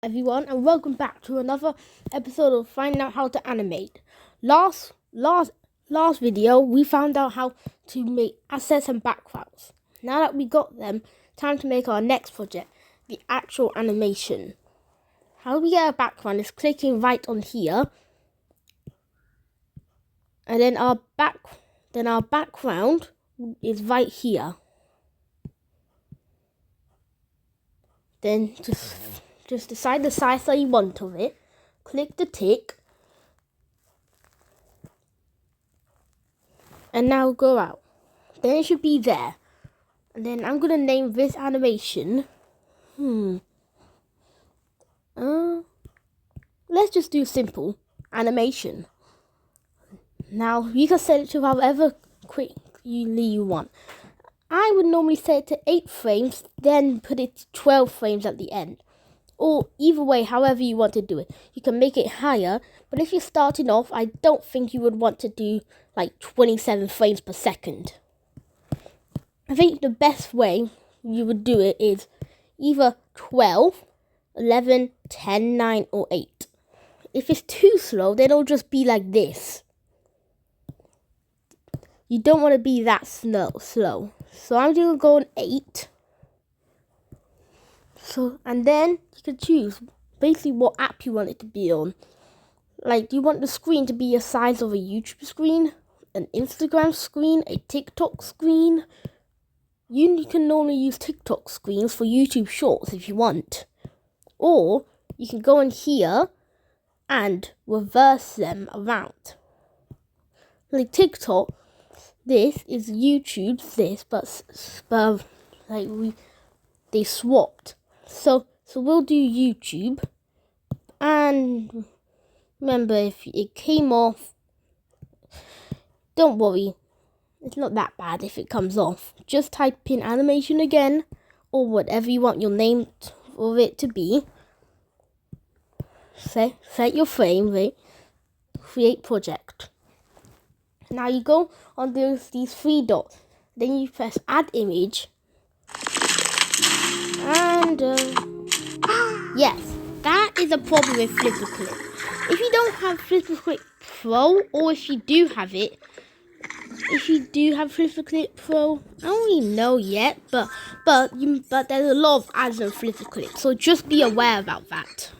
everyone, and welcome back to another episode of Finding Out How to Animate. Last video, we found out how to make assets and backgrounds. Now that we got them, time to make our next project, the actual animation. How we get a background is clicking right on here, and then our background is right here. Then just decide the size that you want of it. Click the tick. And now go out. Then it should be there. And then I'm going to name this animation. Let's just do simple animation. Now you can set it to however quickly you want. I would normally set it to 8 frames, then put it to 12 frames at the end. Or either way, however you want to do it. You can make it higher, but if you're starting off, I don't think you would want to do like 27 frames per second. I think the best way you would do it is either 12, 11, 10, 9, or 8. If it's too slow, then it'll just be like this. You don't want to be that slow. So I'm going to go on 8. And then you can choose basically what app you want it to be on. Like, do you want the screen to be the size of a YouTube screen, an Instagram screen, a TikTok screen? You can normally use TikTok screens for YouTube Shorts if you want. Or you can go in here and reverse them around. Like TikTok, this is YouTube's this, but they swapped. So we'll do YouTube, and remember, if it came off, don't worry, it's not that bad if it comes off. Just type in animation again, or whatever you want your name for it to be. Set your frame rate, create project. Now you go on these 3 dots, then you press add image. And yes, that is a problem with flipaclip. If you don't have flipaclip Pro, or if you do have flipaclip Pro, I don't really know yet, but there's a lot of ads on flipaclip, so just be aware about that.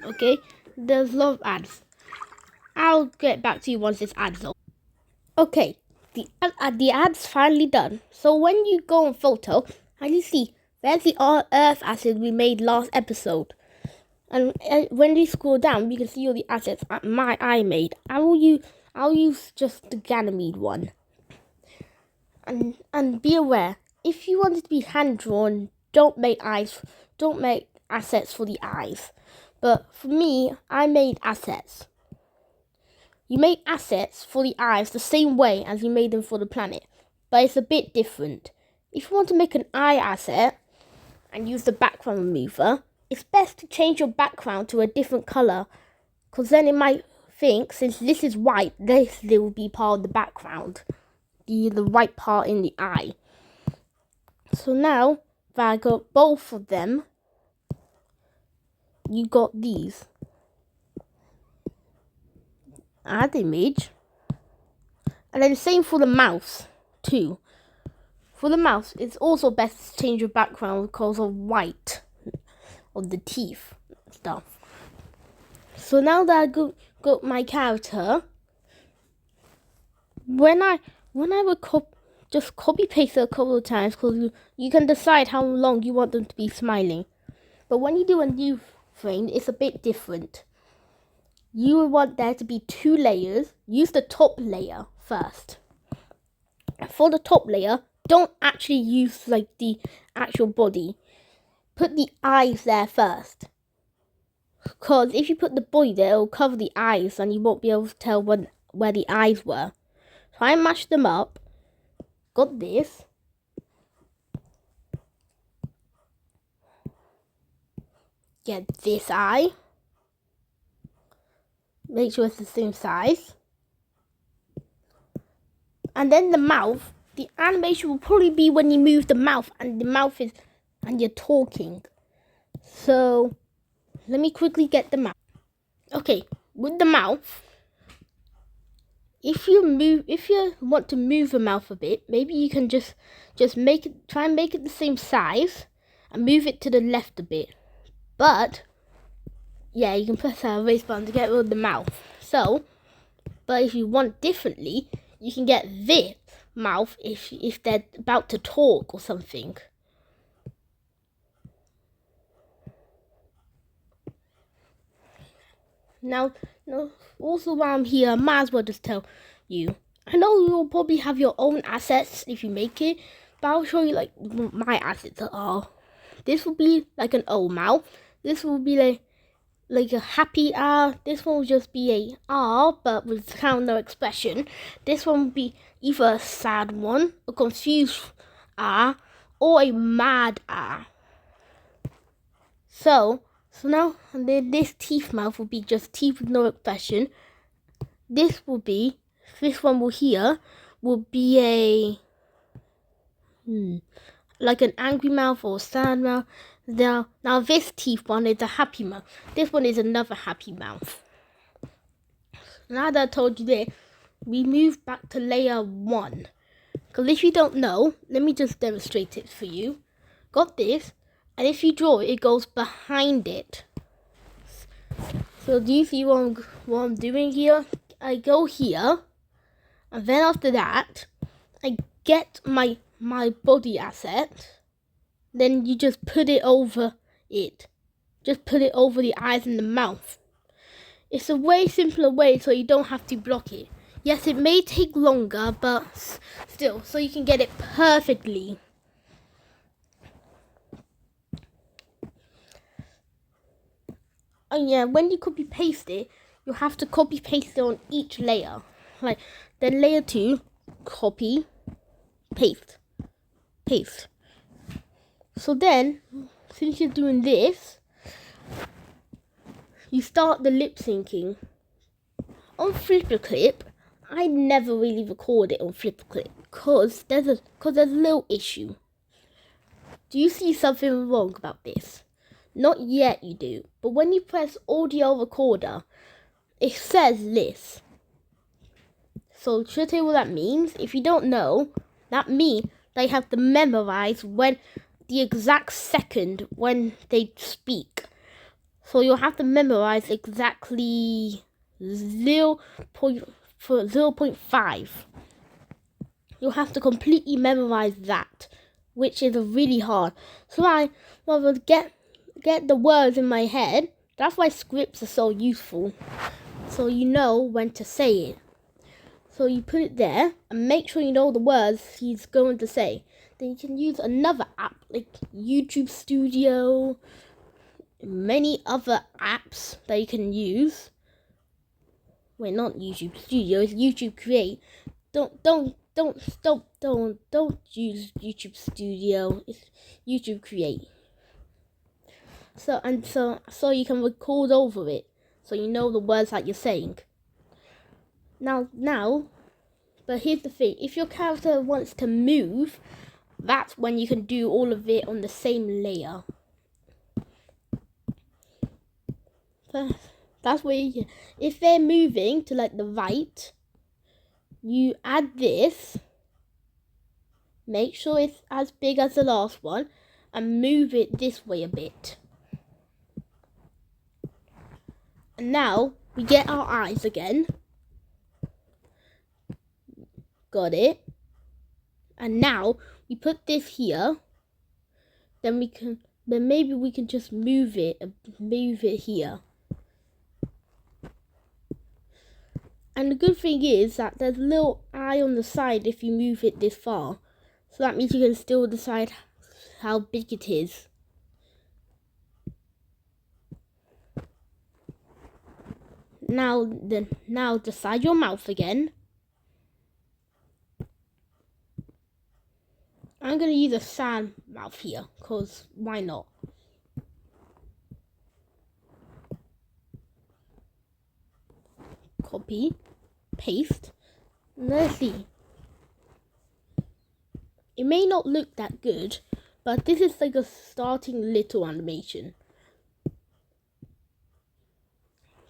Okay, there's a lot of ads. I'll get back to you once this ad's on. Okay, the ad's finally done. So when you go on photo, as you see, there's the earth asset we made last episode. And when you scroll down, you can see all the assets I made. I'll use just the Ganymede one. And be aware, if you want it to be hand drawn, don't make assets for the eyes. But for me, I made assets. You make assets for the eyes the same way as you made them for the planet, but it's a bit different. If you want to make an eye asset and use the background remover, it's best to change your background to a different color, because then it might think, since this is white, this will be part of the background, the white part in the eye. So now that I got both of them, you got these. Add image, and then same for the mouse too. For the mouse, it's also best to change your background because of white of the teeth stuff. So now that I got my character, when I would just copy paste it a couple of times, because you can decide how long you want them to be smiling. But when you do a new frame, it's a bit different. You would want there to be 2 layers. Use the top layer first. For the top layer, don't actually use like the actual body. Put the eyes there first. Because if you put the body there, it'll cover the eyes and you won't be able to tell where the eyes were. So I mashed them up. Got this. Get this eye. Make sure it's the same size. And then the mouth. The animation will probably be when you move the mouth, and the mouth is, and you're talking. So let me quickly get the mouth. Okay, with the mouth, if you want to move the mouth a bit, maybe you can just try and make it the same size and move it to the left a bit. But yeah, you can press that erase button to get rid of the mouth. So, but if you want differently, you can get this mouth if they're about to talk or something. Now, also while I'm here, I might as well just tell you. I know you'll probably have your own assets if you make it, but I'll show you like what my assets are. This will be like an O mouth. This will be like a happy R. This one will just be a R, but with kind of no expression. This one will be either a sad one, a confused R, or a mad R. So now, and then this teeth mouth will be just teeth with no expression. This one will be a like an angry mouth or a sad mouth. Now this teeth one is a happy mouth. This one is another happy mouth. Now that I told you this, we move back to layer 1. Because if you don't know, let me just demonstrate it for you. Got this, and if you draw it, it goes behind it. So do you see what I'm doing here? I go here, and then after that, I get my body asset. Then you just put it over it. Just put it over the eyes and the mouth. It's a way simpler way so you don't have to block it. Yes, it may take longer, but still, so you can get it perfectly. Oh yeah, when you copy paste it, you have to copy paste it on each layer. Like, then layer 2, copy, paste. So then, since you're doing this, you start the lip syncing. On flipaclip, I never really record it on flipaclip because there's a little issue. Do you see something wrong about this? Not yet you do, but when you press audio recorder, it says this. So should I tell you what that means? If you don't know, that means they have to memorize when the exact second when they speak. So you'll have to memorize exactly 0.5. You'll have to completely memorize that, which is really hard. So I rather get the words in my head. That's why scripts are so useful. So you know when to say it. So you put it there and make sure you know the words he's going to say. Then you can use another app like YouTube Studio, many other apps that you can use. Wait, not YouTube Studio, it's YouTube Create. Don't use YouTube Studio. It's YouTube Create. So you can record over it, so you know the words that you're saying. Now, but here's the thing: if your character wants to move, that's when you can do all of it on the same layer. That's where if they're moving to like the right, you add this. Make sure it's as big as the last one, and move it this way a bit. And now we get our eyes again. Got it. And now we put this here. Then maybe we can just move it here. And the good thing is that there's a little eye on the side if you move it this far. So that means you can still decide how big it is. Now decide your mouth again. I'm going to use a sad mouth here, because why not? Copy, paste, let's see. It may not look that good, but this is like a starting little animation.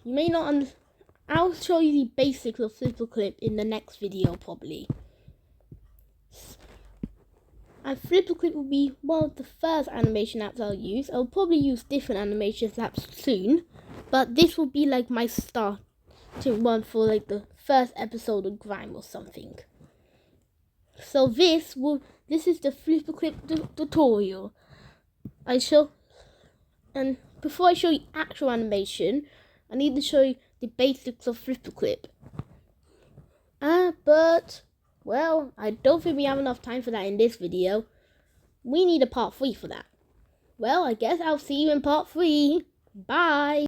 You may not I'll show you the basics of flipaclip in the next video probably. And flipaclip will be one of the first animation apps I'll use. I'll probably use different animation apps soon, but this will be like my starting one for like the first episode of Grime or something. So this is the flipaclip tutorial. And before I show you actual animation, I need to show you the basics of flipaclip. But well, I don't think we have enough time for that in this video. We need a part 3 for that. Well, I guess I'll see you in part 3. Bye!